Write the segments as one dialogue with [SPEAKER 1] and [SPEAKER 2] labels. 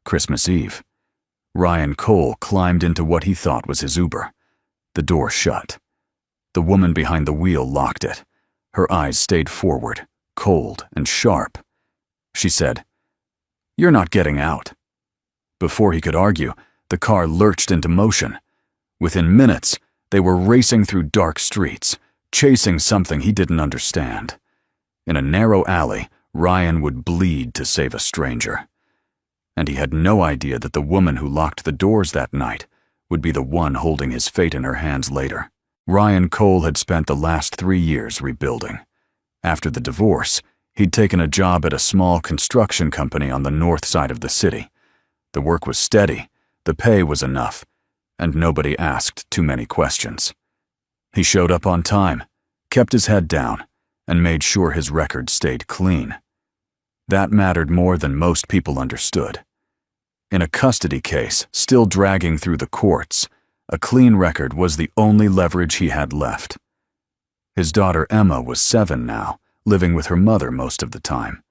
[SPEAKER 1] Christmas Eve. Ryan Cole climbed into what he thought was his Uber. The door shut. The woman behind the wheel locked it. Her eyes stayed forward, cold and sharp. She said, "You're not getting out." Before he could argue, the car lurched into motion. Within minutes, they were racing through dark streets, chasing something he didn't understand. In a narrow alley, Ryan would bleed to save a stranger. And he had no idea that the woman who locked the doors that night would be the one holding his fate in her hands later. Ryan Cole had spent the last 3 years rebuilding. After the divorce, he'd taken a job at a small construction company on the north side of the city. The work was steady, the pay was enough, and nobody asked too many questions. He showed up on time, kept his head down, and made sure his record stayed clean. That mattered more than most people understood. In a custody case still dragging through the courts, a clean record was the only leverage he had left. His daughter Emma was 7 now, living with her mother most of the time.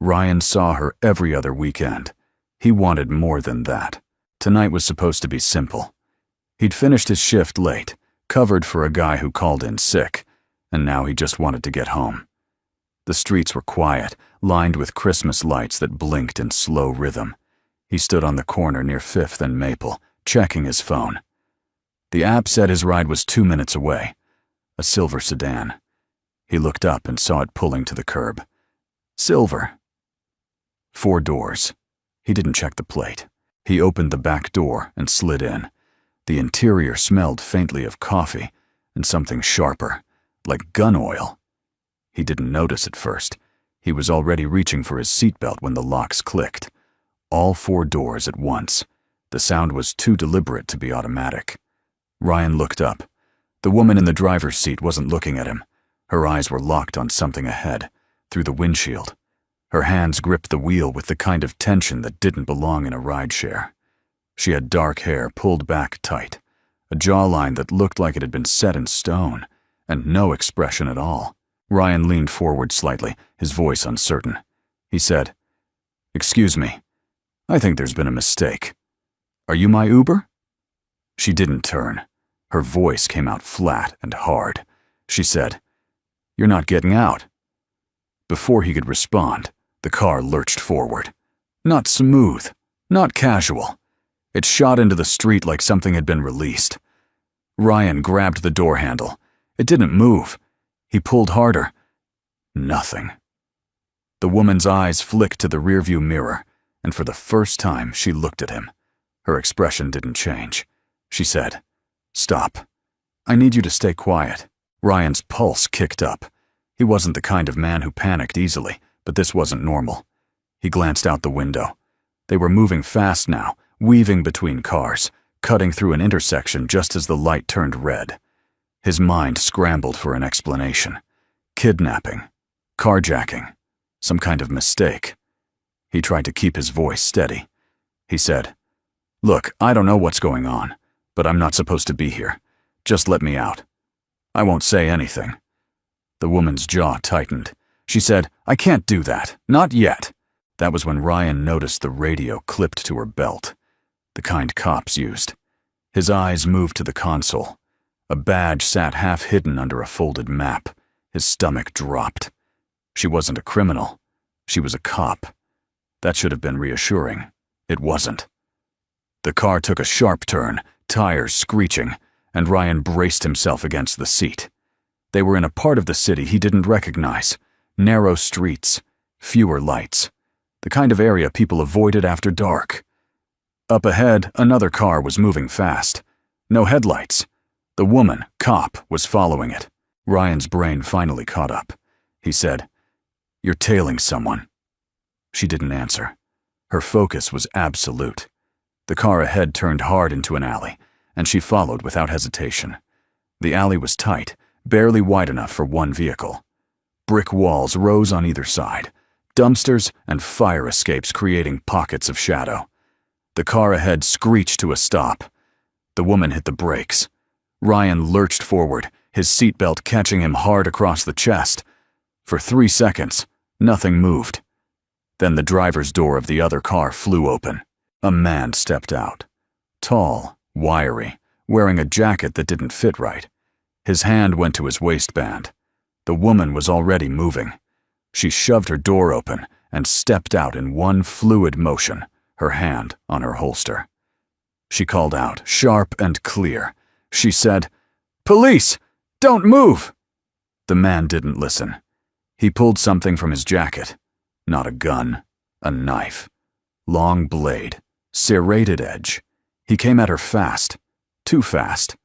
[SPEAKER 1] Ryan saw her every other weekend. He wanted more than that. Tonight was supposed to be simple. He'd finished his shift late, covered for a guy who called in sick, and now he just wanted to get home. The streets were quiet, lined with Christmas lights that blinked in slow rhythm. He stood on the corner near 5th and Maple, checking his phone. The app said his ride was 2 minutes away, a silver sedan. He looked up and saw it pulling to the curb. Silver. 4 doors. He didn't check the plate. He opened the back door and slid in. The interior smelled faintly of coffee and something sharper, like gun oil. He didn't notice at first. He was already reaching for his seatbelt when the locks clicked. All 4 doors at once. The sound was too deliberate to be automatic. Ryan looked up. The woman in the driver's seat wasn't looking at him. Her eyes were locked on something ahead, through the windshield. Her hands gripped the wheel with the kind of tension that didn't belong in a rideshare. She had dark hair pulled back tight, a jawline that looked like it had been set in stone, and no expression at all. Ryan leaned forward slightly, his voice uncertain. He said, "Excuse me, I think there's been a mistake. Are you my Uber?" She didn't turn. Her voice came out flat and hard. She said, "You're not getting out." Before he could respond, the car lurched forward. Not smooth, not casual. It shot into the street like something had been released. Ryan grabbed the door handle. It didn't move. He pulled harder. Nothing. The woman's eyes flicked to the rearview mirror, and for the first time she looked at him. Her expression didn't change. She said, "Stop. I need you to stay quiet." Ryan's pulse kicked up. He wasn't the kind of man who panicked easily, but this wasn't normal. He glanced out the window. They were moving fast now, weaving between cars, cutting through an intersection just as the light turned red. His mind scrambled for an explanation. Kidnapping, carjacking, some kind of mistake. He tried to keep his voice steady. He said, "Look, I don't know what's going on, but I'm not supposed to be here. Just let me out. I won't say anything." The woman's jaw tightened. She said, "I can't do that. Not yet." That was when Ryan noticed the radio clipped to her belt, the kind cops used. His eyes moved to the console. A badge sat half hidden under a folded map. His stomach dropped. She wasn't a criminal. She was a cop. That should have been reassuring. It wasn't. The car took a sharp turn, tires screeching, and Ryan braced himself against the seat. They were in a part of the city he didn't recognize. Narrow streets, fewer lights, the kind of area people avoided after dark. Up ahead, another car was moving fast. No headlights. The woman, cop, was following it. Ryan's brain finally caught up. He said, "You're tailing someone." She didn't answer. Her focus was absolute. The car ahead turned hard into an alley, and she followed without hesitation. The alley was tight, barely wide enough for one vehicle. Brick walls rose on either side, dumpsters and fire escapes creating pockets of shadow. The car ahead screeched to a stop. The woman hit the brakes. Ryan lurched forward, his seatbelt catching him hard across the chest. For 3 seconds, nothing moved. Then the driver's door of the other car flew open. A man stepped out. Tall, wiry, wearing a jacket that didn't fit right. His hand went to his waistband. The woman was already moving. She shoved her door open and stepped out in one fluid motion, her hand on her holster. She called out, sharp and clear. She said, "Police! Don't move!" The man didn't listen. He pulled something from his jacket. Not a gun, a knife. Long blade, serrated edge. He came at her fast, too fast.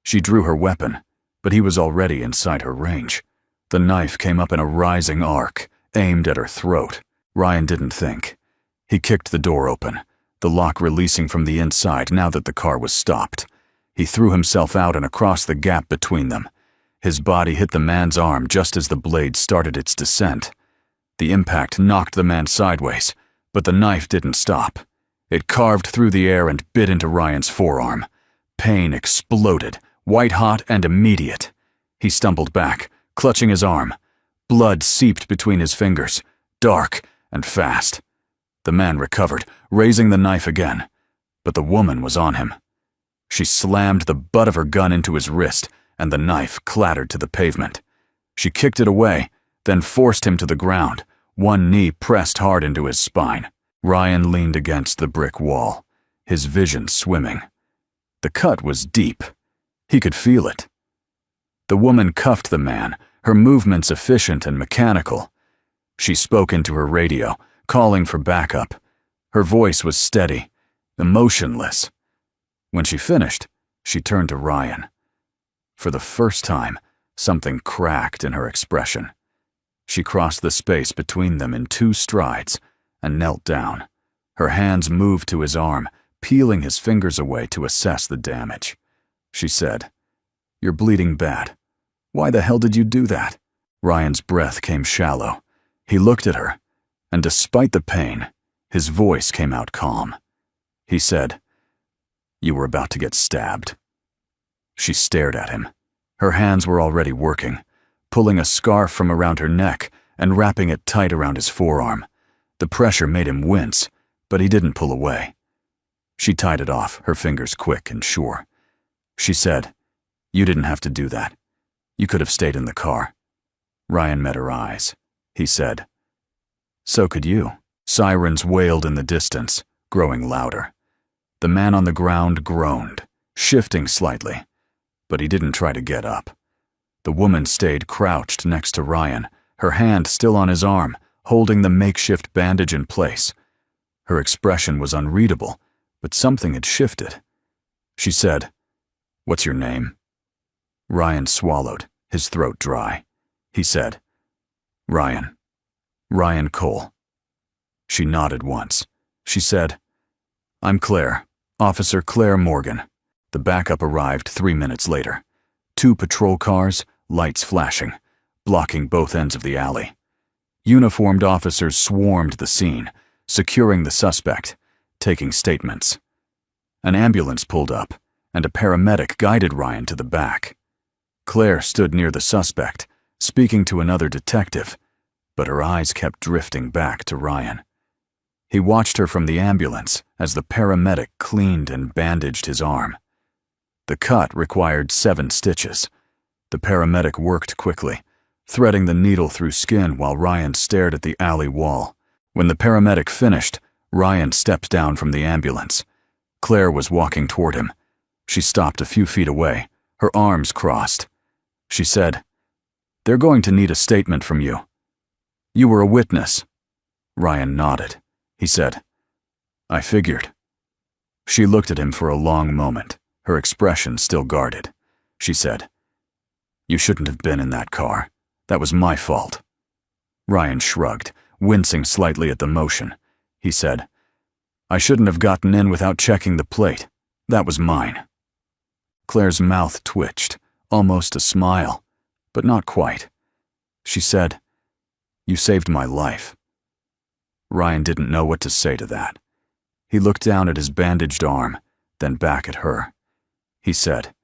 [SPEAKER 1] She drew her weapon, but he was already inside her range. The knife came up in a rising arc, aimed at her throat. Ryan didn't think. He kicked the door open, the lock releasing from the inside now that the car was stopped. He threw himself out and across the gap between them. His body hit the man's arm just as the blade started its descent. The impact knocked the man sideways, but the knife didn't stop. It carved through the air and bit into Ryan's forearm. Pain exploded, white-hot and immediate. He stumbled back, clutching his arm. Blood seeped between his fingers, dark and fast. The man recovered, raising the knife again, but the woman was on him. She slammed the butt of her gun into his wrist, and the knife clattered to the pavement. She kicked it away, then forced him to the ground, one knee pressed hard into his spine. Ryan leaned against the brick wall, his vision swimming. The cut was deep. He could feel it. The woman cuffed the man, her movements efficient and mechanical. She spoke into her radio, calling for backup. Her voice was steady, emotionless. When she finished, she turned to Ryan. For the first time, something cracked in her expression. She crossed the space between them in 2 strides and knelt down. Her hands moved to his arm, peeling his fingers away to assess the damage. She said, "You're bleeding bad. Why the hell did you do that?" Ryan's breath came shallow. He looked at her, and despite the pain, his voice came out calm. He said, "You were about to get stabbed." She stared at him. Her hands were already working, pulling a scarf from around her neck and wrapping it tight around his forearm. The pressure made him wince, but he didn't pull away. She tied it off, her fingers quick and sure. She said, "You didn't have to do that. You could have stayed in the car." Ryan met her eyes. He said, "So could you." Sirens wailed in the distance, growing louder. The man on the ground groaned, shifting slightly, but he didn't try to get up. The woman stayed crouched next to Ryan, her hand still on his arm, holding the makeshift bandage in place. Her expression was unreadable, but something had shifted. She said, "What's your name?" Ryan swallowed, his throat dry. He said, "Ryan. Ryan Cole." She nodded once. She said, "I'm Claire, Officer Claire Morgan." The backup arrived 3 minutes later. 2 patrol cars, lights flashing, blocking both ends of the alley. Uniformed officers swarmed the scene, securing the suspect, taking statements. An ambulance pulled up, and a paramedic guided Ryan to the back. Claire stood near the suspect, speaking to another detective, but her eyes kept drifting back to Ryan. He watched her from the ambulance as the paramedic cleaned and bandaged his arm. The cut required 7 stitches. The paramedic worked quickly, threading the needle through skin while Ryan stared at the alley wall. When the paramedic finished, Ryan stepped down from the ambulance. Claire was walking toward him. She stopped a few feet away, her arms crossed. She said, "They're going to need a statement from you. You were a witness." Ryan nodded. He said, "I figured." She looked at him for a long moment, her expression still guarded. She said, "You shouldn't have been in that car. That was my fault." Ryan shrugged, wincing slightly at the motion. He said, "I shouldn't have gotten in without checking the plate. That was mine." Claire's mouth twitched, almost a smile, but not quite. She said, "You saved my life." Ryan didn't know what to say to that. He looked down at his bandaged arm, then back at her. He said,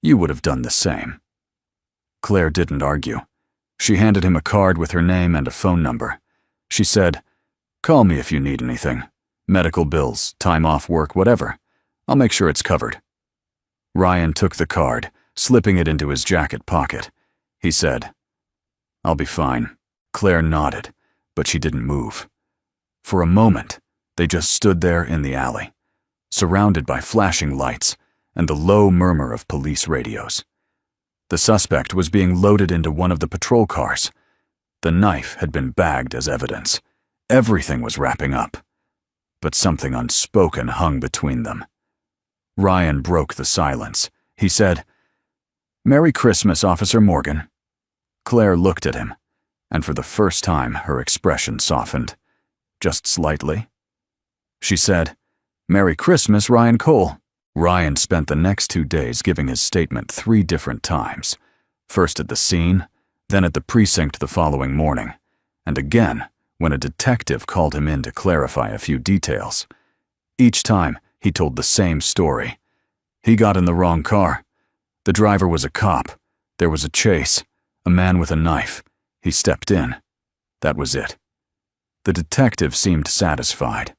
[SPEAKER 1] "You would have done the same." Claire didn't argue. She handed him a card with her name and a phone number. She said, "Call me if you need anything. Medical bills, time off work, whatever. I'll make sure it's covered." Ryan took the card, slipping it into his jacket pocket. He said, "I'll be fine." Claire nodded, but she didn't move. For a moment, they just stood there in the alley, surrounded by flashing lights and the low murmur of police radios. The suspect was being loaded into one of the patrol cars. The knife had been bagged as evidence. Everything was wrapping up. But something unspoken hung between them. Ryan broke the silence. He said, "Merry Christmas, Officer Morgan." Claire looked at him, and for the first time her expression softened, just slightly. She said, "Merry Christmas, Ryan Cole." Ryan spent the next 2 days giving his statement 3 different times, first at the scene, then at the precinct the following morning, and again when a detective called him in to clarify a few details. Each time, he told the same story. He got in the wrong car. The driver was a cop. There was a chase. A man with a knife. He stepped in. That was it. The detective seemed satisfied.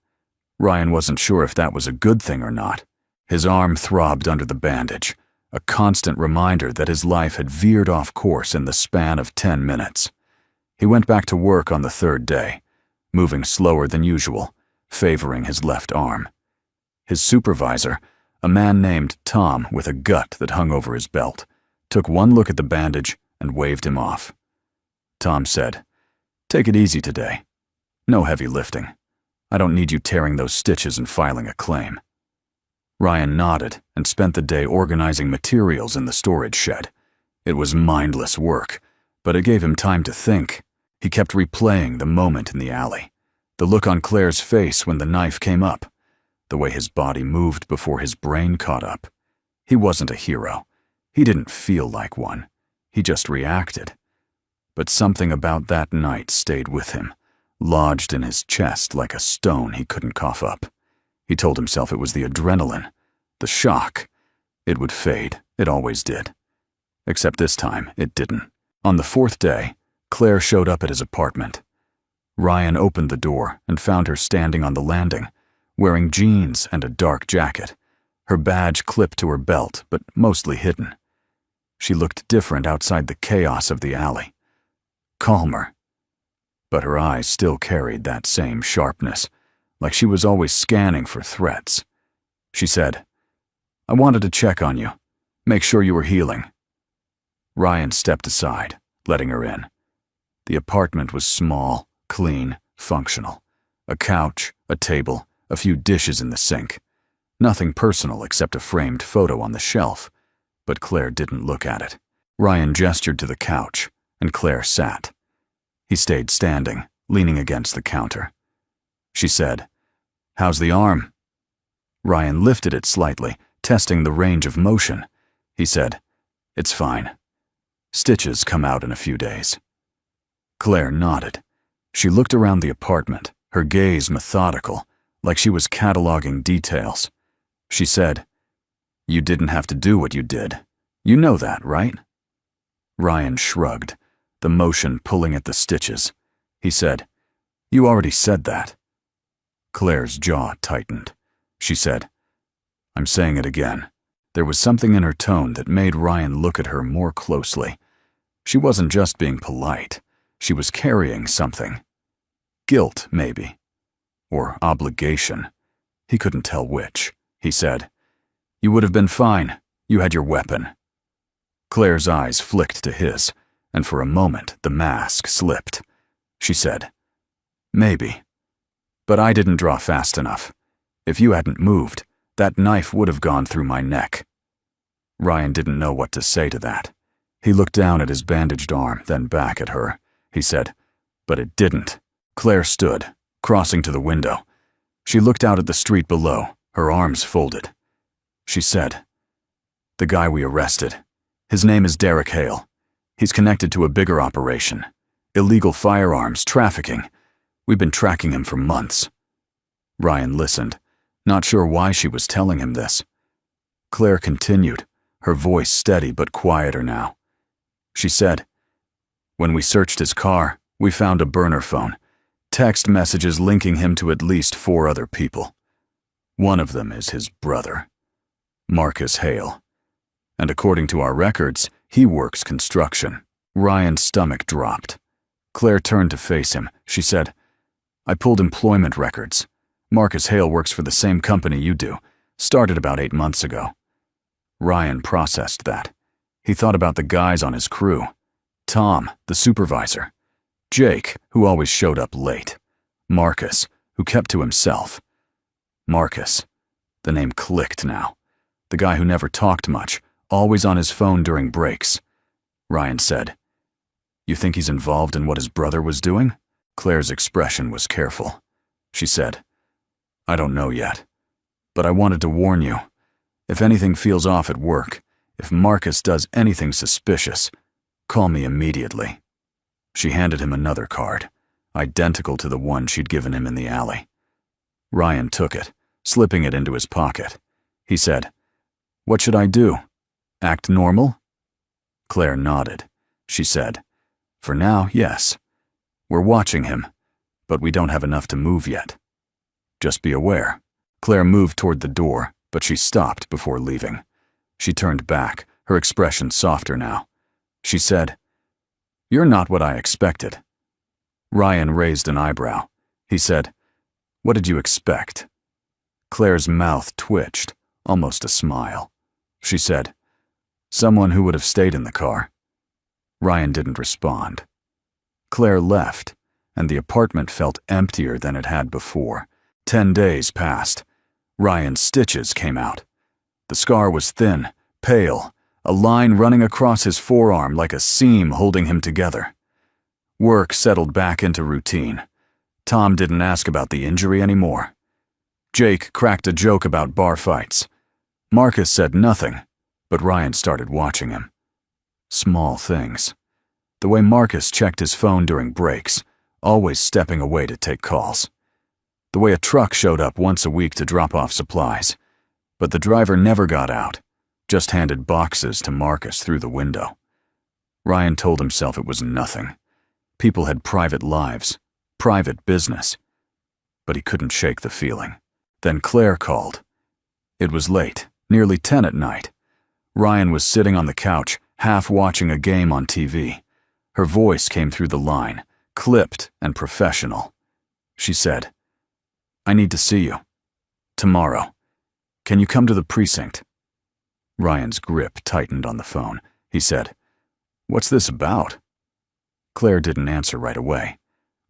[SPEAKER 1] Ryan wasn't sure if that was a good thing or not. His arm throbbed under the bandage, a constant reminder that his life had veered off course in the span of 10 minutes. He went back to work on the 3rd day, moving slower than usual, favoring his left arm. His supervisor, a man named Tom with a gut that hung over his belt, took one look at the bandage and waved him off. Tom said, "Take it easy today. No heavy lifting. I don't need you tearing those stitches and filing a claim." Ryan nodded and spent the day organizing materials in the storage shed. It was mindless work, but it gave him time to think. He kept replaying the moment in the alley, the look on Claire's face when the knife came up, the way his body moved before his brain caught up. He wasn't a hero. He didn't feel like one. He just reacted. But something about that night stayed with him, lodged in his chest like a stone he couldn't cough up. He told himself it was the adrenaline, the shock. It would fade. It always did. Except this time, it didn't. On the 4th day, Claire showed up at his apartment. Ryan opened the door and found her standing on the landing, wearing jeans and a dark jacket, her badge clipped to her belt, but mostly hidden. She looked different outside the chaos of the alley. Calmer. But her eyes still carried that same sharpness, like she was always scanning for threats. She said, "I wanted to check on you, make sure you were healing." Ryan stepped aside, letting her in. The apartment was small, clean, functional. A couch, a table, a few dishes in the sink. Nothing personal except a framed photo on the shelf, but Claire didn't look at it. Ryan gestured to the couch, and Claire sat. He stayed standing, leaning against the counter. She said, "How's the arm?" Ryan lifted it slightly, testing the range of motion. He said, "It's fine. Stitches come out in a few days." Claire nodded. She looked around the apartment, her gaze methodical, like she was cataloging details. She said, "You didn't have to do what you did. You know that, right?" Ryan shrugged, the motion pulling at the stitches. He said, "You already said that." Claire's jaw tightened. She said, "I'm saying it again." There was something in her tone that made Ryan look at her more closely. She wasn't just being polite. She was carrying something. Guilt, maybe. Or obligation. He couldn't tell which. He said, "You would have been fine. You had your weapon." Claire's eyes flicked to his, and for a moment the mask slipped. She said, "Maybe. But I didn't draw fast enough. If you hadn't moved, that knife would have gone through my neck." Ryan didn't know what to say to that. He looked down at his bandaged arm, then back at her. He said, "But it didn't." Claire stood, crossing to the window. She looked out at the street below, her arms folded. She said, "The guy we arrested. His name is Derek Hale. He's connected to a bigger operation. Illegal firearms trafficking. We've been tracking him for months." Ryan listened, not sure why she was telling him this. Claire continued, her voice steady but quieter now. She said, "When we searched his car, we found a burner phone. Text messages linking him to at least 4 other people. One of them is his brother, Marcus Hale. And according to our records, he works construction. Ryan's stomach dropped. Claire turned to face him. She said, "I pulled employment records. Marcus Hale works for the same company you do. Started about 8 months ago." Ryan processed that. He thought about the guys on his crew. Tom, the supervisor. Jake, who always showed up late. Marcus, who kept to himself. Marcus. The name clicked now. The guy who never talked much, always on his phone during breaks. Ryan said, "You think he's involved in what his brother was doing?" Claire's expression was careful. She said, "I don't know yet, but I wanted to warn you. If anything feels off at work, if Marcus does anything suspicious, call me immediately." She handed him another card, identical to the one she'd given him in the alley. Ryan took it, slipping it into his pocket. He said, "What should I do? Act normal?" Claire nodded. She said, "For now, yes. We're watching him, but we don't have enough to move yet. Just be aware." Claire moved toward the door, but she stopped before leaving. She turned back, her expression softer now. She said, "You're not what I expected." Ryan raised an eyebrow. He said, "What did you expect?" Claire's mouth twitched, almost a smile. She said, "Someone who would have stayed in the car." Ryan didn't respond. Claire left, and the apartment felt emptier than it had before. 10 days passed. Ryan's stitches came out. The scar was thin, pale, a line running across his forearm like a seam holding him together. Work settled back into routine. Tom didn't ask about the injury anymore. Jake cracked a joke about bar fights. Marcus said nothing, but Ryan started watching him. Small things. The way Marcus checked his phone during breaks, always stepping away to take calls. The way a truck showed up once a week to drop off supplies, but the driver never got out, just handed boxes to Marcus through the window. Ryan told himself it was nothing. People had private lives, private business. But he couldn't shake the feeling. Then Claire called. It was late, nearly 10 at night. Ryan was sitting on the couch, half watching a game on TV. Her voice came through the line, clipped and professional. She said, "I need to see you. Tomorrow. Can you come to the precinct?" Ryan's grip tightened on the phone. He said, "What's this about?" Claire didn't answer right away.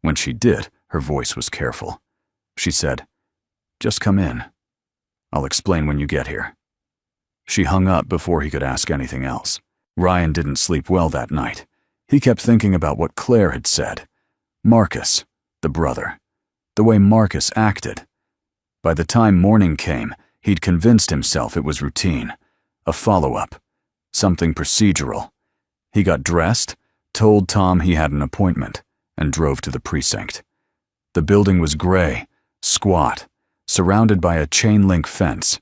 [SPEAKER 1] When she did, her voice was careful. She said, "Just come in. I'll explain when you get here." She hung up before he could ask anything else. Ryan didn't sleep well that night. He kept thinking about what Claire had said. Marcus, the brother. The way Marcus acted. By the time morning came, he'd convinced himself it was routine. A follow-up. Something procedural. He got dressed, told Tom he had an appointment, and drove to the precinct. The building was gray, squat, surrounded by a chain-link fence.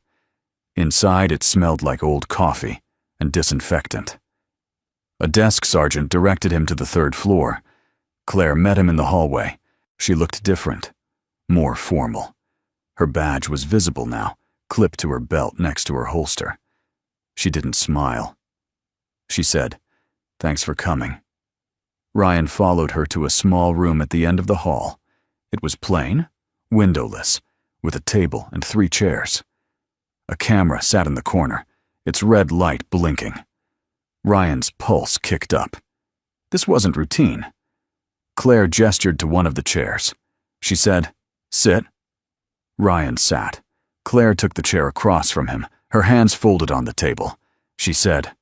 [SPEAKER 1] Inside it smelled like old coffee and disinfectant. A desk sergeant directed him to the 3rd floor. Claire met him in the hallway. She looked different, more formal. Her badge was visible now, clipped to her belt next to her holster. She didn't smile. She said, "Thanks for coming." Ryan followed her to a small room at the end of the hall. It was plain, windowless, with a table and 3 chairs. A camera sat in the corner, its red light blinking. Ryan's pulse kicked up. This wasn't routine. Claire gestured to one of the chairs. She said, "Sit." Ryan sat. Claire took the chair across from him, her hands folded on the table. She said,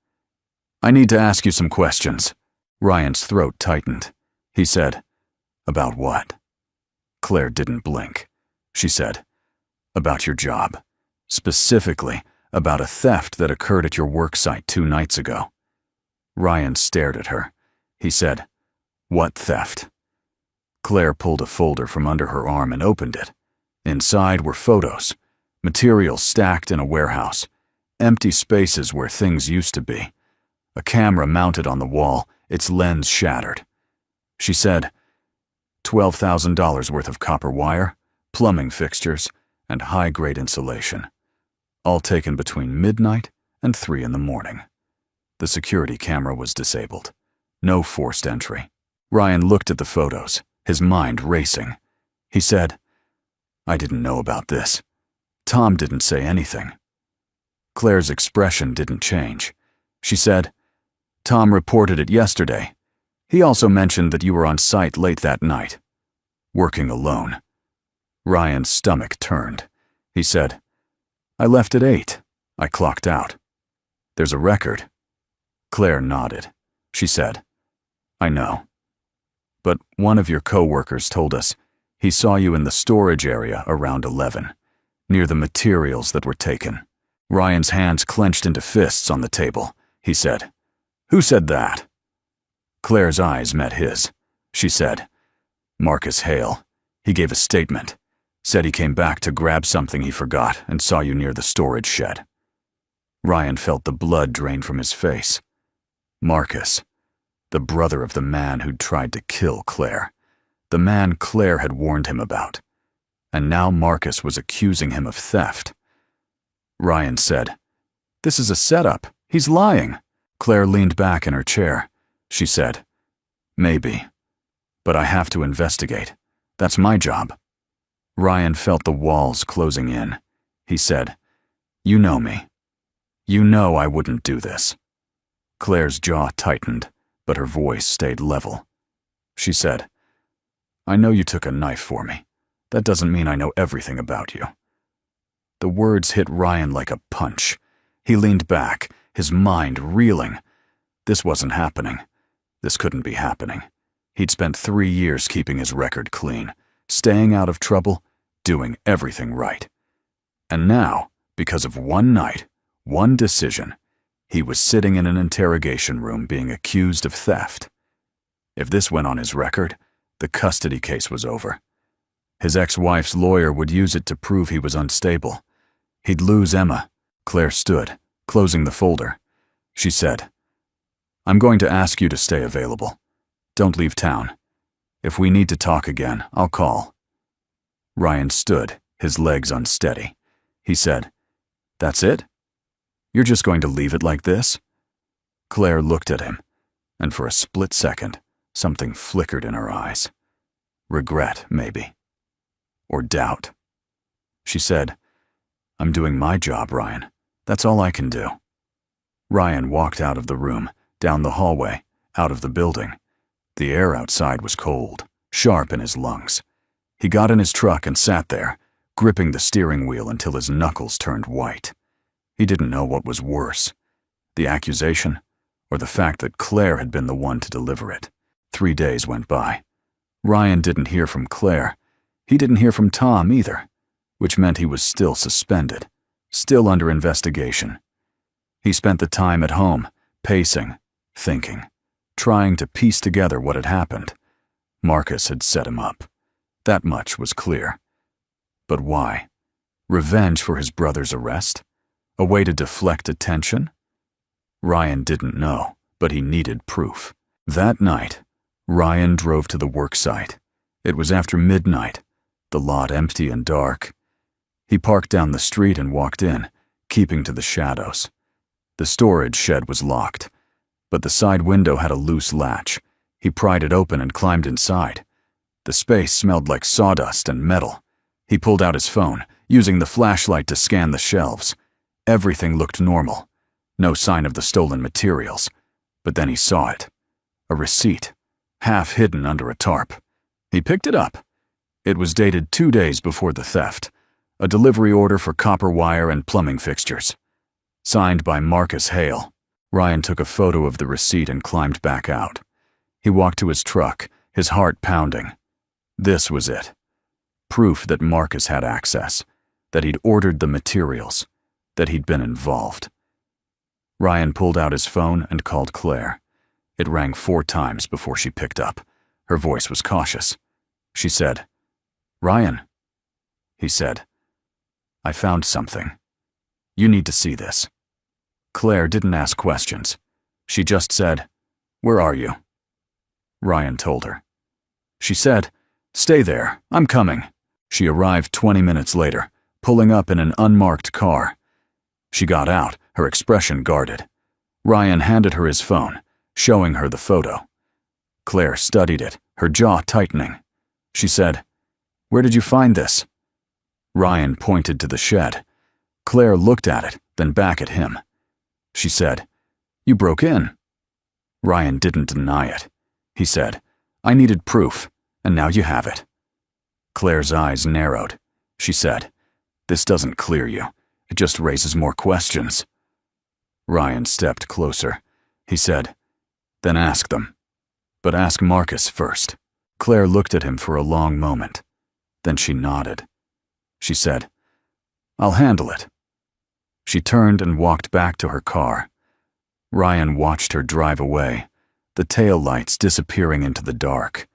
[SPEAKER 1] "I need to ask you some questions." Ryan's throat tightened. He said, "About what?" Claire didn't blink. She said, "About your job. Specifically, about a theft that occurred at your work site 2 nights ago." Ryan stared at her. He said, "What theft?" Claire pulled a folder from under her arm and opened it. Inside were photos, materials stacked in a warehouse, empty spaces where things used to be, a camera mounted on the wall, its lens shattered. She said, $12,000 worth of copper wire, plumbing fixtures, and high-grade insulation, all taken between midnight and 3 in the morning. The security camera was disabled. No forced entry. Ryan looked at the photos, his mind racing. He said, "I didn't know about this. Tom didn't say anything." Claire's expression didn't change. She said, "Tom reported it yesterday. He also mentioned that you were on site late that night, working alone." Ryan's stomach turned. He said, "I left at 8. I clocked out. There's a record." Claire nodded. She said, "I know. But one of your co-workers told us he saw you in the storage area around 11, near the materials that were taken." Ryan's hands clenched into fists on the table. He said, "Who said that?" Claire's eyes met his. She said, "Marcus Hale. He gave a statement. Said he came back to grab something he forgot and saw you near the storage shed." Ryan felt the blood drain from his face. Marcus, the brother of the man who'd tried to kill Claire, the man Claire had warned him about. And now Marcus was accusing him of theft. Ryan said, "This is a setup. He's lying." Claire leaned back in her chair. She said, "Maybe. But I have to investigate. That's my job." Ryan felt the walls closing in. He said, "You know me. You know I wouldn't do this." Claire's jaw tightened, but her voice stayed level. She said, "I know you took a knife for me. That doesn't mean I know everything about you." The words hit Ryan like a punch. He leaned back, his mind reeling. This wasn't happening. This couldn't be happening. He'd spent 3 years keeping his record clean, staying out of trouble, doing everything right. And now, because of one night, one decision, he was sitting in an interrogation room being accused of theft. If this went on his record, the custody case was over. His ex-wife's lawyer would use it to prove he was unstable. He'd lose Emma. Claire stood, closing the folder. She said, "I'm going to ask you to stay available. Don't leave town. If we need to talk again, I'll call." Ryan stood, his legs unsteady. He said, "That's it? You're just going to leave it like this?" Claire looked at him, and for a split second, something flickered in her eyes. Regret, maybe. Or doubt. She said, "I'm doing my job, Ryan. That's all I can do." Ryan walked out of the room, down the hallway, out of the building. The air outside was cold, sharp in his lungs. He got in his truck and sat there, gripping the steering wheel until his knuckles turned white. He didn't know what was worse, the accusation or the fact that Claire had been the one to deliver it. 3 days went by. Ryan didn't hear from Claire. He didn't hear from Tom either, which meant he was still suspended, still under investigation. He spent the time at home, pacing, thinking, trying to piece together what had happened. Marcus had set him up. That much was clear. But why? Revenge for his brother's arrest? A way to deflect attention? Ryan didn't know, but he needed proof. That night, Ryan drove to the work site. It was after midnight, the lot empty and dark. He parked down the street and walked in, keeping to the shadows. The storage shed was locked, but the side window had a loose latch. He pried it open and climbed inside. The space smelled like sawdust and metal. He pulled out his phone, using the flashlight to scan the shelves. Everything looked normal. No sign of the stolen materials. But then he saw it. A receipt, half hidden under a tarp. He picked it up. It was dated 2 days before the theft. A delivery order for copper wire and plumbing fixtures. Signed by Marcus Hale. Ryan took a photo of the receipt and climbed back out. He walked to his truck, his heart pounding. This was it. Proof that Marcus had access, that he'd ordered the materials, that he'd been involved. Ryan pulled out his phone and called Claire. It rang 4 times before she picked up. Her voice was cautious. She said, "Ryan." He said, "I found something. You need to see this." Claire didn't ask questions. She just said, "Where are you?" Ryan told her. She said, Stay there, I'm coming. She arrived 20 minutes later, pulling up in an unmarked car. She got out, her expression guarded. Ryan handed her his phone, showing her the photo. Claire studied it, her jaw tightening. She said, "Where did you find this?" Ryan pointed to the shed. Claire looked at it, then back at him. She said, "You broke in." Ryan didn't deny it. He said, "I needed proof, and now you have it." Claire's eyes narrowed. She said, "This doesn't clear you. It just raises more questions." Ryan stepped closer. He said, "Then ask them. But ask Marcus first." Claire looked at him for a long moment. Then she nodded. She said, "I'll handle it." She turned and walked back to her car. Ryan watched her drive away, the tail lights disappearing into the dark.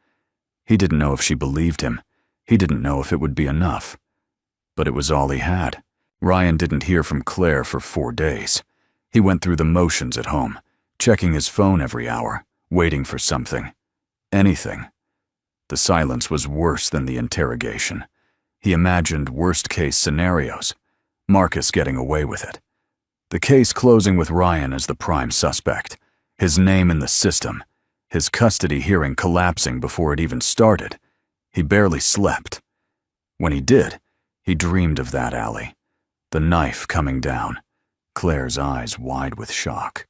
[SPEAKER 1] He didn't know if she believed him. He didn't know if it would be enough. But it was all he had. Ryan didn't hear from Claire for 4 days. He went through the motions at home, checking his phone every hour, waiting for something. Anything. The silence was worse than the interrogation. He imagined worst-case scenarios. Marcus getting away with it. The case closing with Ryan as the prime suspect. His name in the system. His custody hearing collapsing before it even started. He barely slept. When he did, he dreamed of that alley. The knife coming down. Claire's eyes wide with shock.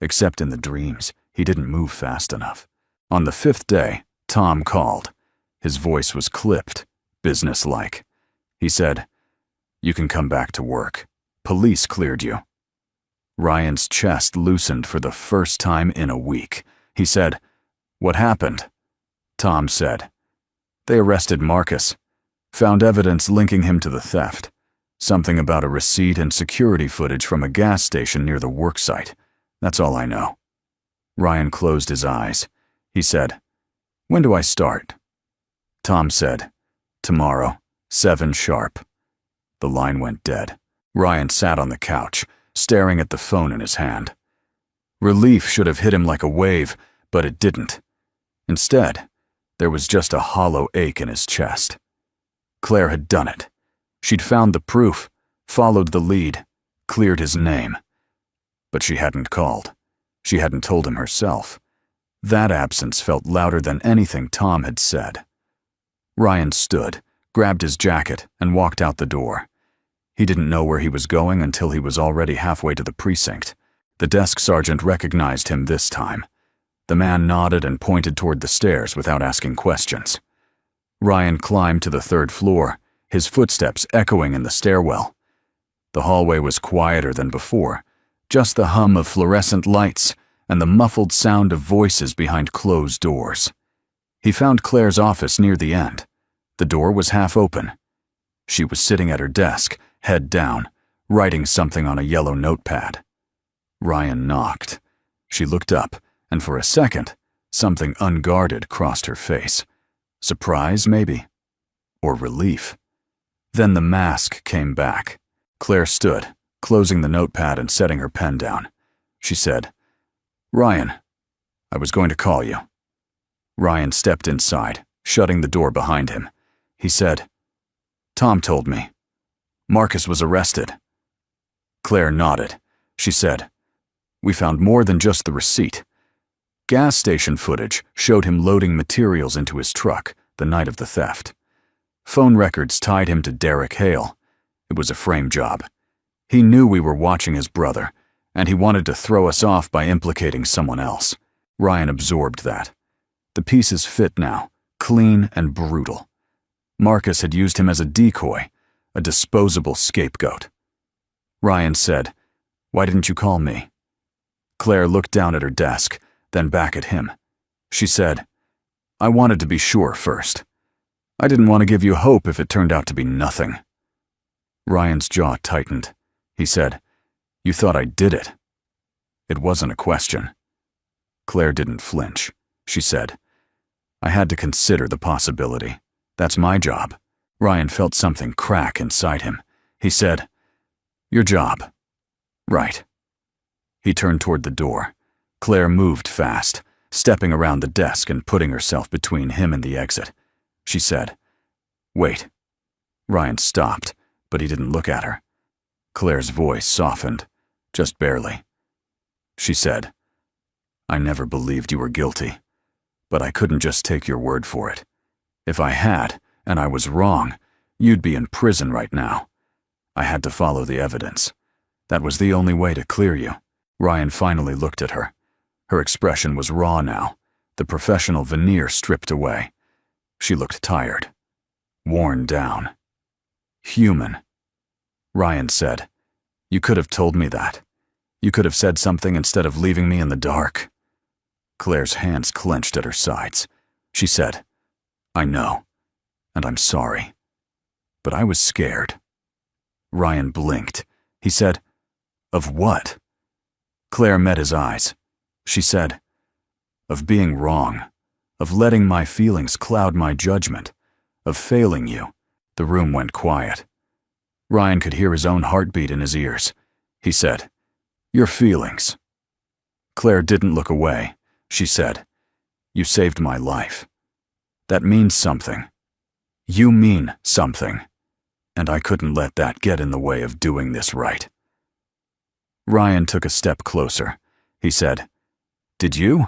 [SPEAKER 1] Except in the dreams, he didn't move fast enough. On the 5th day, Tom called. His voice was clipped, businesslike. He said, "You can come back to work. Police cleared you." Ryan's chest loosened for the first time in a week. He said, "What happened?" Tom said, "They arrested Marcus. Found evidence linking him to the theft. Something about a receipt and security footage from a gas station near the worksite. That's all I know." Ryan closed his eyes. He said, "When do I start?" Tom said, "Tomorrow, 7 sharp." The line went dead. Ryan sat on the couch, staring at the phone in his hand. Relief should have hit him like a wave, but it didn't. Instead, there was just a hollow ache in his chest. Claire had done it. She'd found the proof, followed the lead, cleared his name. But she hadn't called. She hadn't told him herself. That absence felt louder than anything Tom had said. Ryan stood, grabbed his jacket, and walked out the door. He didn't know where he was going until he was already halfway to the precinct. The desk sergeant recognized him this time. The man nodded and pointed toward the stairs without asking questions. Ryan climbed to the 3rd floor, his footsteps echoing in the stairwell. The hallway was quieter than before, just the hum of fluorescent lights and the muffled sound of voices behind closed doors. He found Claire's office near the end. The door was half open. She was sitting at her desk, head down, writing something on a yellow notepad. Ryan knocked. She looked up, and for a second, something unguarded crossed her face. Surprise, maybe? Or relief? Then the mask came back. Claire stood, closing the notepad and setting her pen down. She said, "Ryan, I was going to call you." Ryan stepped inside, shutting the door behind him. He said, "Tom told me. Marcus was arrested." Claire nodded. She said, "We found more than just the receipt. Gas station footage showed him loading materials into his truck the night of the theft. Phone records tied him to Derek Hale. It was a frame job. He knew we were watching his brother, and he wanted to throw us off by implicating someone else." Ryan absorbed that. The pieces fit now, clean and brutal. Marcus had used him as a decoy, a disposable scapegoat. Ryan said, "Why didn't you call me?" Claire looked down at her desk, then back at him. She said, "I wanted to be sure first. I didn't want to give you hope if it turned out to be nothing." Ryan's jaw tightened. He said, "You thought I did it." It wasn't a question. Claire didn't flinch. She said, "I had to consider the possibility. That's my job." Ryan felt something crack inside him. He said, "Your job." "Right." He turned toward the door. Claire moved fast, stepping around the desk and putting herself between him and the exit. she said. Wait. Ryan stopped, but he didn't look at her. Claire's voice softened, just barely. She said, I never believed you were guilty, but I couldn't just take your word for it. If I had, and I was wrong, you'd be in prison right now. I had to follow the evidence. That was the only way to clear you. Ryan finally looked at her. Her expression was raw now, the professional veneer stripped away. She looked tired, worn down. Human. Ryan said, You could have told me that. You could have said something instead of leaving me in the dark. Claire's hands clenched at her sides. She said, I know, and I'm sorry. But I was scared. Ryan blinked. He said, Of what? Claire met his eyes. She said, Of being wrong, of letting my feelings cloud my judgment, of failing you. The room went quiet. Ryan could hear his own heartbeat in his ears. He said, Your feelings. Claire didn't look away. She said, You saved my life. That means something. You mean something. And I couldn't let that get in the way of doing this right. Ryan took a step closer. He said, Did you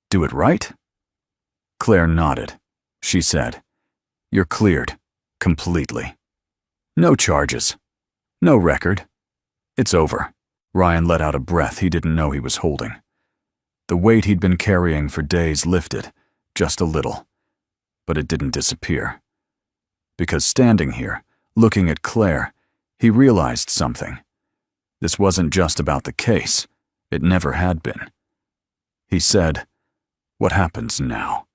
[SPEAKER 1] do it right? Claire nodded. She said, You're cleared, completely. No charges. No record. It's over. Ryan let out a breath he didn't know he was holding. The weight he'd been carrying for days lifted, just a little. But it didn't disappear. Because standing here, looking at Claire, he realized something. This wasn't just about the case. It never had been. He said, What happens now?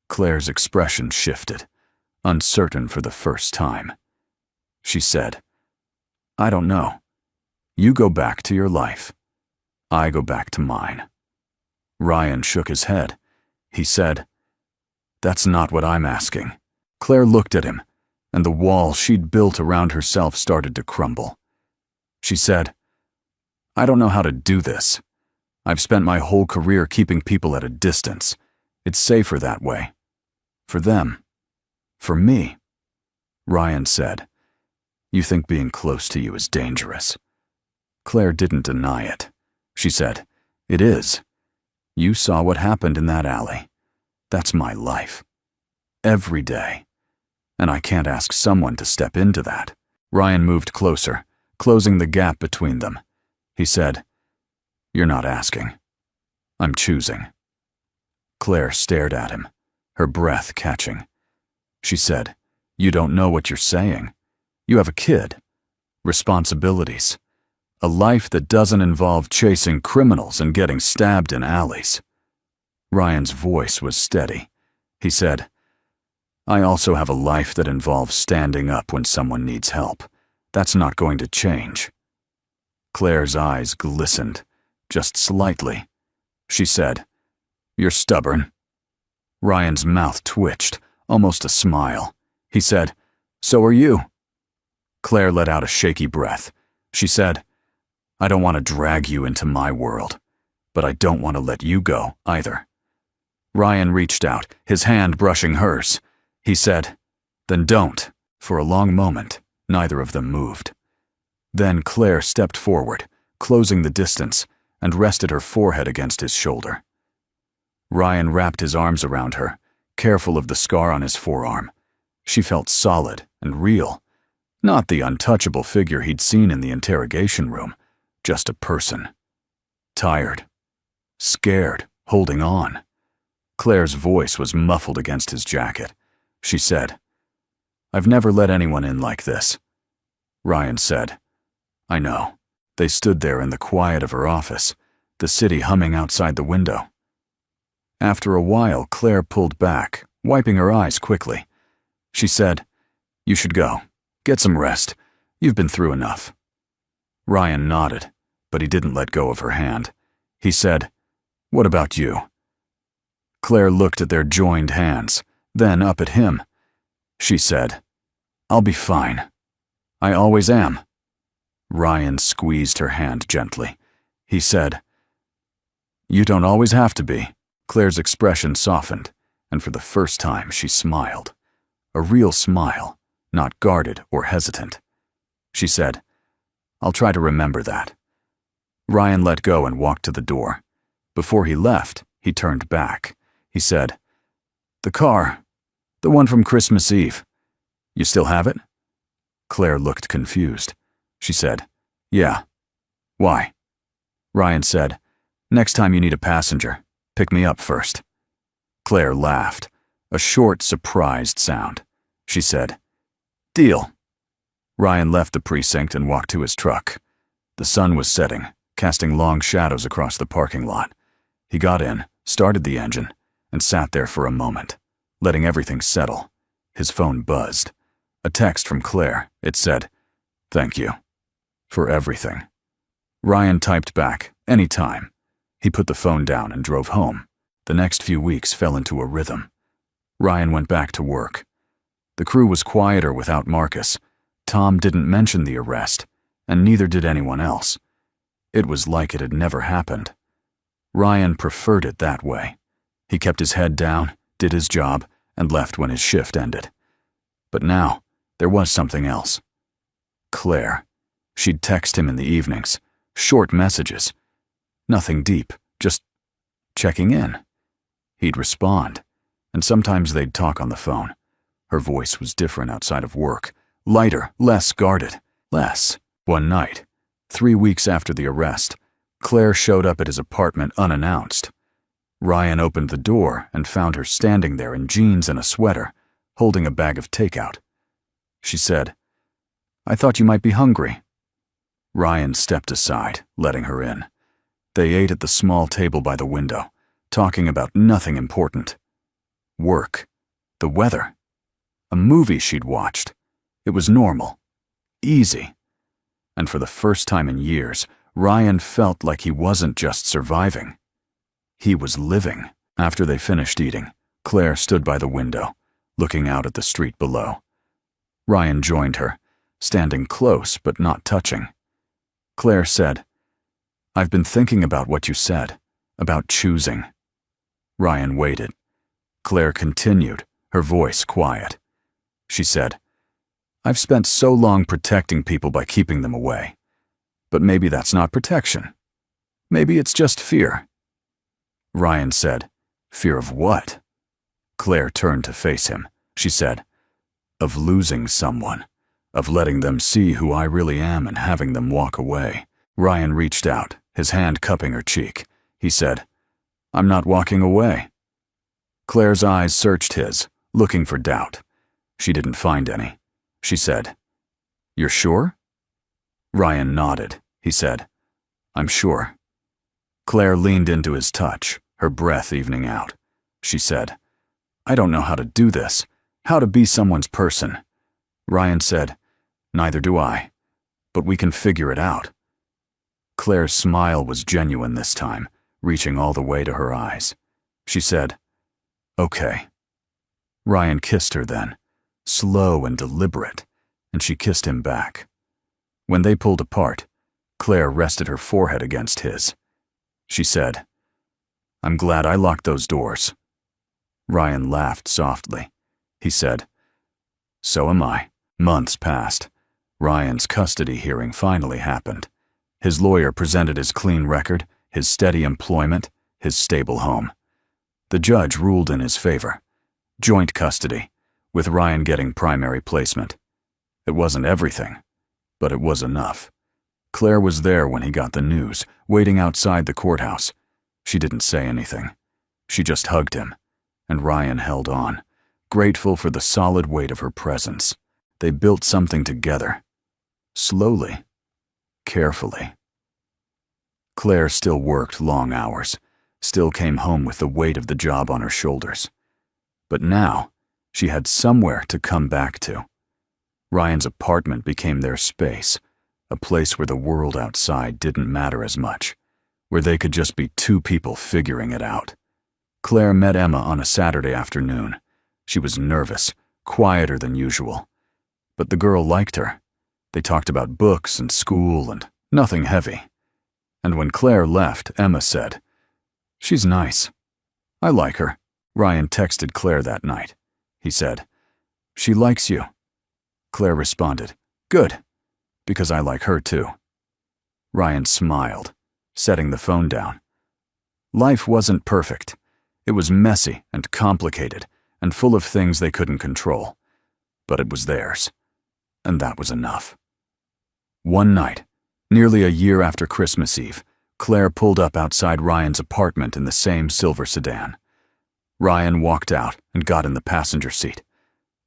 [SPEAKER 1] Claire's expression shifted, uncertain for the first time. She said, I don't know. You go back to your life. I go back to mine. Ryan shook his head. He said, That's not what I'm asking. Claire looked at him, and the wall she'd built around herself started to crumble. She said, I don't know how to do this. I've spent my whole career keeping people at a distance. It's safer that way. For them. For me. Ryan said, You think being close to you is dangerous. Claire didn't deny it. She said, It is. You saw what happened in that alley. That's my life. Every day. And I can't ask someone to step into that. Ryan moved closer, closing the gap between them. He said, You're not asking. I'm choosing. Claire stared at him, her breath catching. She said, You don't know what you're saying. You have a kid. Responsibilities. A life that doesn't involve chasing criminals and getting stabbed in alleys. Ryan's voice was steady. He said, I also have a life that involves standing up when someone needs help. That's not going to change. Claire's eyes glistened, just slightly. She said, You're stubborn. Ryan's mouth twitched, almost a smile. He said, So are you. Claire let out a shaky breath. She said, I don't want to drag you into my world, but I don't want to let you go either. Ryan reached out, his hand brushing hers. He said, Then don't. For a long moment, neither of them moved. Then Claire stepped forward, closing the distance, and rested her forehead against his shoulder. Ryan wrapped his arms around her, careful of the scar on his forearm. She felt solid and real, not the untouchable figure he'd seen in the interrogation room, just a person. Tired, scared, holding on. Claire's voice was muffled against his jacket. She said, I've never let anyone in like this. Ryan said, I know. They stood there in the quiet of her office, the city humming outside the window. After a while, Claire pulled back, wiping her eyes quickly. She said, You should go. Get some rest. You've been through enough. Ryan nodded, but he didn't let go of her hand. He said, What about you? Claire looked at their joined hands, then up at him. She said, I'll be fine. I always am. Ryan squeezed her hand gently. He said, You don't always have to be. Claire's expression softened, and for the first time she smiled. a real smile, not guarded or hesitant. She said, "I'll try to remember that." Ryan let go and walked to the door. Before he left, he turned back. He said, "The car, the one from Christmas Eve. You still have it?" Claire looked confused. She said, "Yeah." "Why?" Ryan said, "Next time you need a passenger, pick me up first." Claire laughed, a short, surprised sound. She said, "Deal." Ryan left the precinct and walked to his truck. The sun was setting, casting long shadows across the parking lot. He got in, started the engine, and sat there for a moment, letting everything settle. His phone buzzed. A text from Claire. It said, "Thank you for everything." Ryan typed back, "Anytime." He put the phone down and drove home. The next few weeks fell into a rhythm. Ryan went back to work. The crew was quieter without Marcus. Tom didn't mention the arrest, and neither did anyone else. It was like it had never happened. Ryan preferred it that way. He kept his head down, did his job, and left when his shift ended. But now, there was something else. Claire. She'd text him in the evenings, short messages. Nothing deep, just checking in. He'd respond, and sometimes they'd talk on the phone. Her voice was different outside of work, lighter, less guarded, less. One night, 3 weeks after the arrest, Claire showed up at his apartment unannounced. Ryan opened the door and found her standing there in jeans and a sweater, holding a bag of takeout. She said, "I thought you might be hungry." Ryan stepped aside, letting her in. They ate at the small table by the window, talking about nothing important. Work, the weather, a movie she'd watched. It was normal, easy. And for the first time in years, Ryan felt like he wasn't just surviving. He was living. After they finished eating, Claire stood by the window, looking out at the street below. Ryan joined her, standing close but not touching. Claire said, "I've been thinking about what you said, about choosing." Ryan waited. Claire continued, her voice quiet. She said, "I've spent so long protecting people by keeping them away. But maybe that's not protection. Maybe it's just fear." Ryan said, "Fear of what?" Claire turned to face him. She said, "Of losing someone, of letting them see who I really am and having them walk away." Ryan reached out, his hand cupping her cheek. He said, "I'm not walking away." Claire's eyes searched his, looking for doubt. She didn't find any. She said, "You're sure?" Ryan nodded. He said, "I'm sure." Claire leaned into his touch, her breath evening out. She said, "I don't know how to do this, how to be someone's person." Ryan said, "Neither do I, but we can figure it out." Claire's smile was genuine this time, reaching all the way to her eyes. She said, "Okay." Ryan kissed her then, slow and deliberate, and she kissed him back. When they pulled apart, Claire rested her forehead against his. She said, "I'm glad I locked those doors." Ryan laughed softly. He said, "So am I." Months passed. Ryan's custody hearing finally happened. His lawyer presented his clean record, his steady employment, his stable home. The judge ruled in his favor. Joint custody, with Ryan getting primary placement. It wasn't everything, but it was enough. Claire was there when he got the news, waiting outside the courthouse. She didn't say anything. She just hugged him, and Ryan held on, grateful for the solid weight of her presence. They built something together. Slowly. Carefully. Claire still worked long hours, still came home with the weight of the job on her shoulders. But now, she had somewhere to come back to. Ryan's apartment became their space, a place where the world outside didn't matter as much, where they could just be two people figuring it out. Claire met Emma on a Saturday afternoon. She was nervous, quieter than usual. But the girl liked her. They talked about books and school and nothing heavy. And when Claire left, Emma said, "She's nice. I like her." Ryan texted Claire that night. He said, She likes you. Claire responded, Good, because I like her too. Ryan smiled, setting the phone down. Life wasn't perfect. It was messy and complicated and full of things they couldn't control. But it was theirs, and that was enough. One night, nearly a year after Christmas Eve, Claire pulled up outside Ryan's apartment in the same silver sedan. Ryan walked out and got in the passenger seat.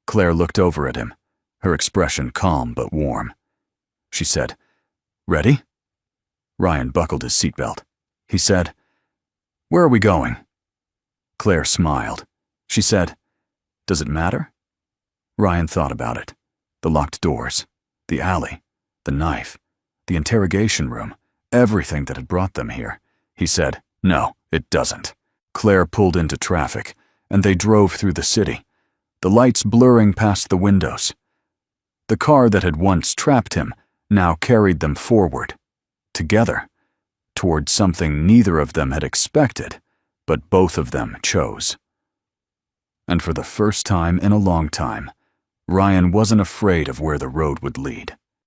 [SPEAKER 1] Claire looked over at him, her expression calm but warm. She said, Ready? Ryan buckled his seatbelt. He said, Where are we going? Claire smiled. She said, Does it matter? Ryan thought about it. The locked doors, the alley, the knife, the interrogation room, everything that had brought them here. He said, No, it doesn't. Claire pulled into traffic, and they drove through the city, the lights blurring past the windows. The car that had once trapped him now carried them forward, together, toward something neither of them had expected, but both of them chose. And for the first time in a long time, Ryan wasn't afraid of where the road would lead.